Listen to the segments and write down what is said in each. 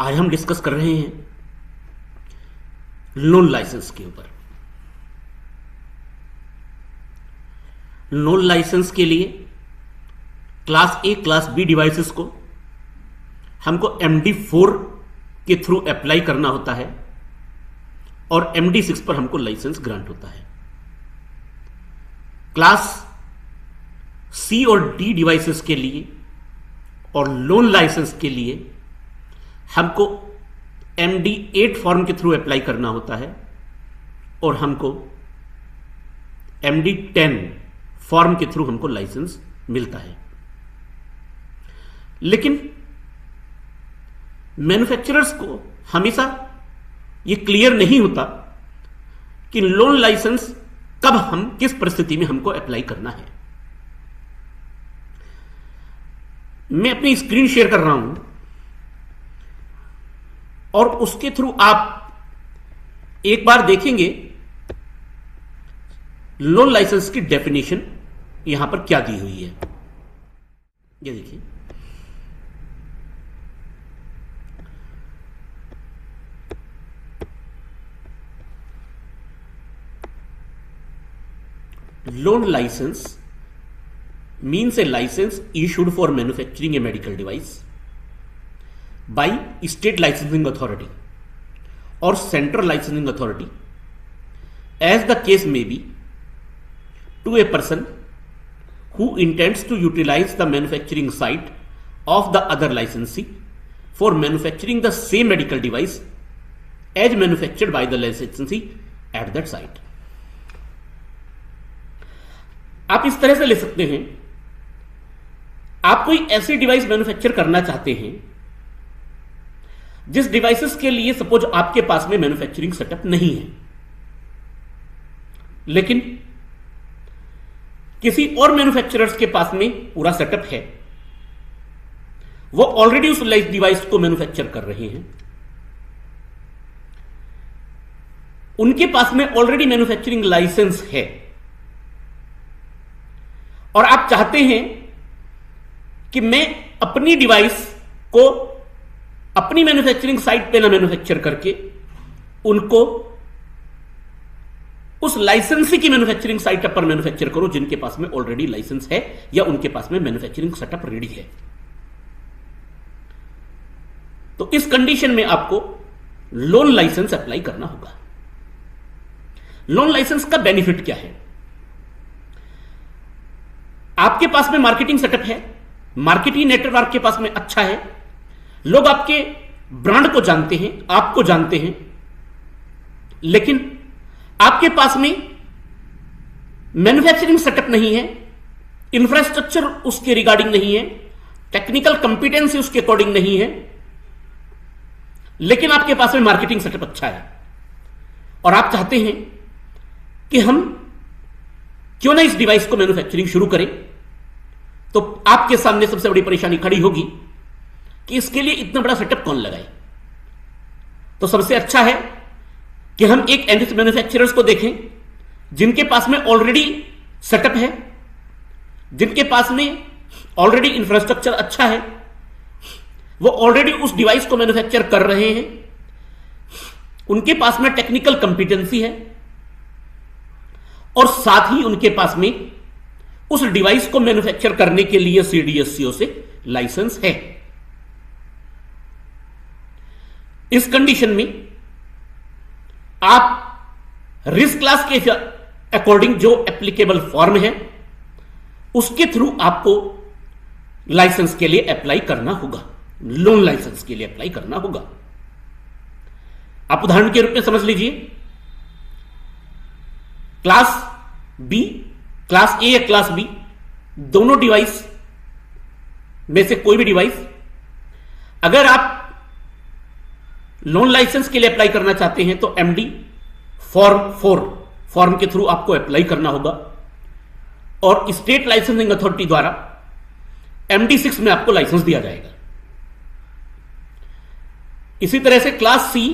आज हम डिस्कस कर रहे हैं लोन लाइसेंस के ऊपर। लोन लाइसेंस के लिए class A class B devices को हमको MD4 के थ्रू अप्लाई करना होता है और MD6 पर हमको लाइसेंस ग्रांट होता है। क्लास सी और डी डिवाइसेस के लिए और लोन लाइसेंस के लिए हमको MD8 फॉर्म के थ्रू अप्लाई करना होता है और हमको MD10 फॉर्म के थ्रू हमको लाइसेंस मिलता है। लेकिन मैन्युफैक्चरर्स को हमेशा यह क्लियर नहीं होता कि लोन लाइसेंस कब हम किस परिस्थिति में हमको अप्लाई करना है। मैं अपनी स्क्रीन शेयर कर रहा हूं और उसके थ्रू आप एक बार देखेंगे लोन लाइसेंस की डेफिनेशन यहां पर क्या दी हुई है। ये देखिए, loan license means a license issued for manufacturing a medical device by state licensing authority or central licensing authority, as the case may be, to a person who intends to utilize the manufacturing site of the other licensee for manufacturing the same medical device as manufactured by the licensee at that site. आप इस तरह से ले सकते हैं, आप कोई ऐसी डिवाइस मैन्युफैक्चर करना चाहते हैं जिस डिवाइसेस के लिए सपोज आपके पास में मैन्युफैक्चरिंग सेटअप नहीं है, लेकिन किसी और मैन्युफैक्चरर्स के पास में पूरा सेटअप है, वो ऑलरेडी उस डिवाइस को मैन्युफैक्चर कर रहे हैं, उनके पास में ऑलरेडी मैन्युफैक्चरिंग लाइसेंस है और आप चाहते हैं कि मैं अपनी डिवाइस को अपनी मैन्युफैक्चरिंग साइट पे ना मैन्युफैक्चर करके उनको उस लाइसेंसी की मैन्युफैक्चरिंग साइट पर मैन्युफैक्चर करो जिनके पास में ऑलरेडी लाइसेंस है या उनके पास में मैन्युफैक्चरिंग सेटअप रेडी है। तो इस कंडीशन में आपको लोन लाइसेंस अप्लाई करना होगा। लोन लाइसेंस का बेनिफिट क्या है? आपके पास में मार्केटिंग सेटअप है, मार्केटिंग नेटवर्क के पास में अच्छा है, लोग आपके ब्रांड को जानते हैं, आपको जानते हैं, लेकिन आपके पास में मैन्युफैक्चरिंग सेटअप नहीं है, इंफ्रास्ट्रक्चर उसके रिगार्डिंग नहीं है, टेक्निकल कंपिटेंसी उसके अकॉर्डिंग नहीं है, लेकिन आपके पास में मार्केटिंग सेटअप अच्छा है और आप चाहते हैं कि हम क्यों ना इस डिवाइस को मैन्युफैक्चरिंग शुरू करें। तो आपके सामने सबसे बड़ी परेशानी खड़ी होगी कि इसके लिए इतना बड़ा सेटअप कौन लगाए। तो सबसे अच्छा है कि हम एक ऐसे मैन्युफैक्चरर्स को देखें जिनके पास में ऑलरेडी सेटअप है, जिनके पास में ऑलरेडी इंफ्रास्ट्रक्चर अच्छा है, वो ऑलरेडी उस डिवाइस को मैन्युफैक्चर कर रहे हैं, उनके पास में टेक्निकल कंपिटेंसी है और साथ ही उनके पास में उस डिवाइस को मैन्युफैक्चर करने के लिए CDSCO से लाइसेंस है। इस कंडीशन में आप रिस्क क्लास के अकॉर्डिंग जो एप्लीकेबल फॉर्म है उसके थ्रू आपको लाइसेंस के लिए अप्लाई करना होगा, लोन लाइसेंस के लिए अप्लाई करना होगा। आप उदाहरण के रूप में समझ लीजिए, क्लास बी, क्लास ए या क्लास बी, दोनों डिवाइस में से कोई भी डिवाइस अगर आप लोन लाइसेंस के लिए अप्लाई करना चाहते हैं तो MD4 फॉर्म के थ्रू आपको अप्लाई करना होगा और स्टेट लाइसेंसिंग अथॉरिटी द्वारा MD6 में आपको लाइसेंस दिया जाएगा। इसी तरह से क्लास सी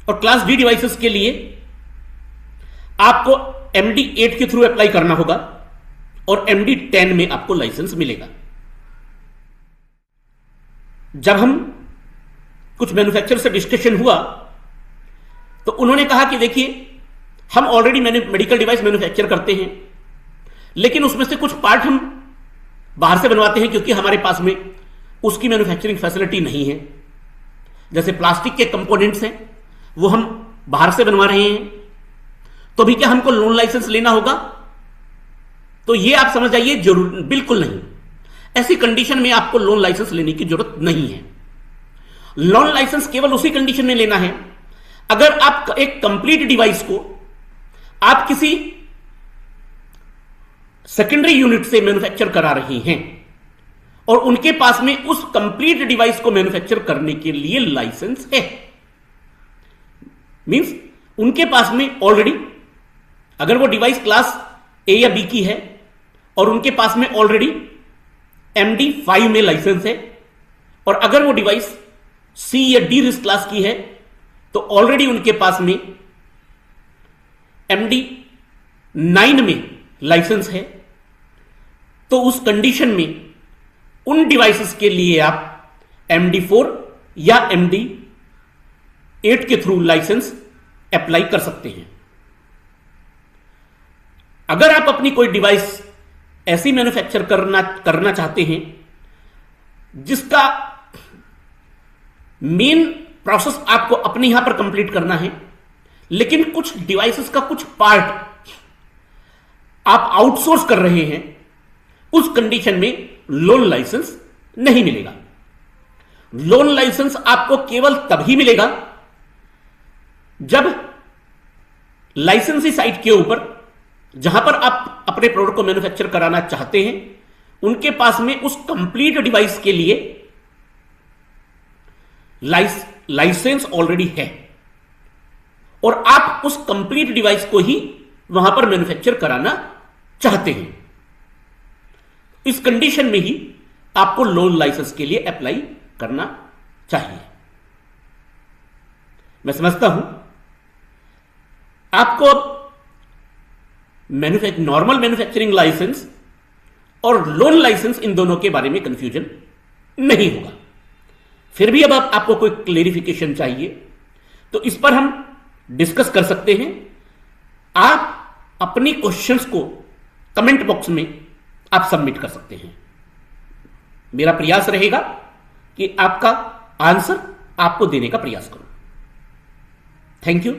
और क्लास डी डिवाइसेस के लिए आपको MD8 के थ्रू अप्लाई करना होगा और MD10 में आपको लाइसेंस मिलेगा। जब हम कुछ मैन्युफैक्चरर से डिस्कशन हुआ तो उन्होंने कहा कि देखिए, हम ऑलरेडी मेडिकल डिवाइस मैन्युफैक्चर करते हैं, लेकिन उसमें से कुछ पार्ट हम बाहर से बनवाते हैं क्योंकि हमारे पास में उसकी मैन्युफैक्चरिंग फैसिलिटी नहीं है। जैसे प्लास्टिक के कंपोनेंट्स हैं, वो हम बाहर से बनवा रहे हैं, तो भी क्या हमको लोन लाइसेंस लेना होगा? तो ये आप समझ जाइए, जरूर बिल्कुल नहीं। ऐसी कंडीशन में आपको लोन लाइसेंस लेने की जरूरत नहीं है। लोन लाइसेंस केवल उसी कंडीशन में लेना है अगर आप एक कंप्लीट डिवाइस को आप किसी सेकेंडरी यूनिट से मैन्युफैक्चर करा रही हैं और उनके पास में उस कंप्लीट डिवाइस को मैन्युफैक्चर करने के लिए लाइसेंस है। मींस उनके पास में ऑलरेडी, अगर वो डिवाइस क्लास ए या बी की है और उनके पास में ऑलरेडी MD5 में लाइसेंस है, और अगर वो डिवाइस सी या डी रिस्क क्लास की है तो ऑलरेडी उनके पास में MD9 में लाइसेंस है, तो उस कंडीशन में उन डिवाइसेस के लिए आप MD4 या MD8 के थ्रू लाइसेंस अप्लाई कर सकते हैं। अगर आप अपनी कोई डिवाइस ऐसी मैन्युफैक्चर करना चाहते हैं जिसका मेन प्रोसेस आपको अपने यहां पर कंप्लीट करना है, लेकिन कुछ डिवाइसेस का कुछ पार्ट आप आउटसोर्स कर रहे हैं, उस कंडीशन में लोन लाइसेंस नहीं मिलेगा। लोन लाइसेंस आपको केवल तभी मिलेगा जब लाइसेंसी साइट के ऊपर, जहां पर आप अपने प्रोडक्ट को मैन्युफैक्चर कराना चाहते हैं, उनके पास में उस कंप्लीट डिवाइस के लिए लाइसेंस ऑलरेडी है और आप उस कंप्लीट डिवाइस को ही वहां पर मैन्युफैक्चर कराना चाहते हैं। इस कंडीशन में ही आपको लोन लाइसेंस के लिए अप्लाई करना चाहिए। मैं समझता हूं आपको नॉर्मल मैन्युफैक्चरिंग लाइसेंस और लोन लाइसेंस, इन दोनों के बारे में कंफ्यूजन नहीं होगा। फिर भी अब आपको कोई क्लेरिफिकेशन चाहिए तो इस पर हम डिस्कस कर सकते हैं। आप अपनी क्वेश्चंस को कमेंट बॉक्स में आप सबमिट कर सकते हैं। मेरा प्रयास रहेगा कि आपका आंसर आपको देने का प्रयास करूं। Thank you.